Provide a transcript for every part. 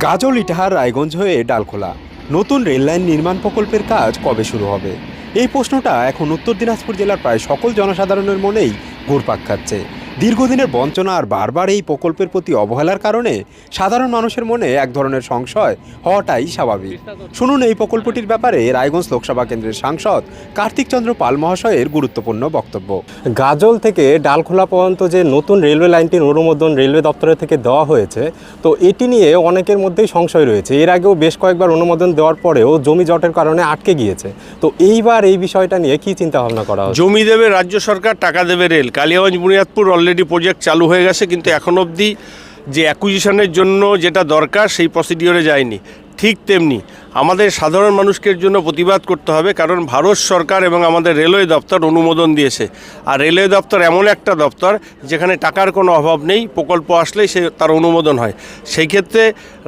গাজল ইটাহার রায়গঞ্জ হয়ে ডালখোলা নতুন রেললাইন নির্মাণ প্রকল্পের কাজ কবে শুরু হবে? এই প্রশ্নটা এখন উত্তর দিনাজপুর জেলার প্রায় সকল জনসাধারণের মনেই ঘুরপাক খাচ্ছে। দীর্ঘদিনের বঞ্চনা আর বারবার এই প্রকল্পের প্রতি অবহেলার কারণে সাধারণ মানুষের মনে এক ধরনের সংশয় হওয়াটাই স্বাভাবিক। শুনুন এই প্রকল্পটির ব্যাপারে রায়গঞ্জ লোকসভা কেন্দ্রের সাংসদ কার্তিক চন্দ্র পাল মহাশয়ের গুরুত্বপূর্ণ বক্তব্য। গাজল থেকে ডালখোলা পর্যন্ত যে নতুন রেলওয়ে লাইনটির অনুমোদন রেলওয়ে দপ্তরের থেকে দেওয়া হয়েছে, তো এটি নিয়ে অনেকের মধ্যেই সংশয় রয়েছে। এর আগেও বেশ কয়েকবার অনুমোদন দেওয়ার পরেও জমি জটের কারণে আটকে গিয়েছে। তো এইবার এই বিষয়টা নিয়ে কি চিন্তা ভাবনা করা হচ্ছে? জমি দেবে রাজ্য সরকার, টাকা দেবে rail. Kaliaganj Buniadpur already project চালু হয়ে গেছে, কিন্তু এখন অবধি যে অ্যাকুইজিশনের জন্য যেটা দরকার সেই প্রসিডিওরে যায়নি। ঠিক তেমনি আমাদের সাধারণ মানুষকে জন্য প্রতিবাদ করতে হবে, কারণ ভারত সরকার এবং আমাদের রেলওয়ে দপ্তর অনুমোদন দিয়েছে। আর রেলওয়ে দপ্তর এমন একটা দপ্তর যেখানে টাকার কোনো অভাব নেই, প্রকল্প আসলেই তার অনুমোদন হয়। সেই ক্ষেত্রে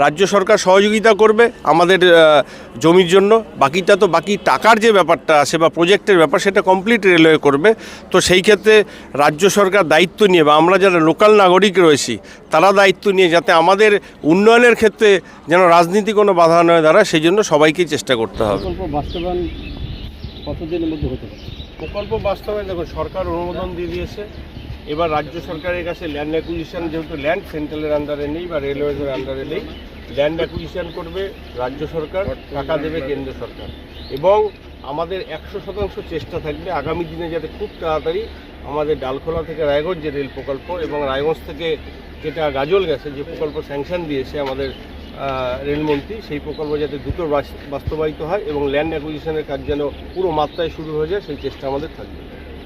রাজ্য সরকার সহযোগিতা করবে আমাদের জমির জন্য। বাকিটা তো বাকি টাকার যে ব্যাপারটা আছে বা প্রজেক্টের ব্যাপার, সেটা কমপ্লিট রেলওয়ে করবে। তো সেই ক্ষেত্রে রাজ্য সরকার দায়িত্ব নিয়ে, বা আমরা যারা লোকাল নাগরিক রয়েছি তারা দায়িত্ব নিয়ে, যাতে আমাদের উন্নয়নের ক্ষেত্রে যেন রাজনীতি কোনো বাধা নয় দাঁড়ায়, সেই জন্য সবাইকেই চেষ্টা করতে হবে। প্রকল্প বাস্তবায়ন কতদিনের মধ্যে হতে পারে? প্রকল্প বাস্তবায়ন দেখুন, সরকার অনুমোদন দিয়ে দিয়েছে। এবার রাজ্য সরকারের কাছে ল্যান্ড অ্যাকুইজিশন, যেহেতু ল্যান্ড সেন্ট্রালের আন্ডারে নেই বা রেলওয়েজের আন্ডারে নেই, ল্যান্ড অ্যাকুইজিশন করবে রাজ্য সরকার, টাকা দেবে কেন্দ্র সরকার। এবং আমাদের 100% চেষ্টা থাকবে আগামী দিনে যাতে খুব তাড়াতাড়ি আমাদের ডালখোলা থেকে রায়গঞ্জ যে রেল প্রকল্প এবং রায়গঞ্জ থেকে যেটা গাজল গেছে, যে প্রকল্প স্যাংশন দিয়েছে আমাদের রেলমন্ত্রী, সেই প্রকল্প যাতে দ্রুত বাস্তবায়িত হয় এবং ল্যান্ড অ্যাকুইজিশনের কাজ যেন পুরো মাত্রায় শুরু হয়ে যায়, সেই চেষ্টা আমাদের থাকবে।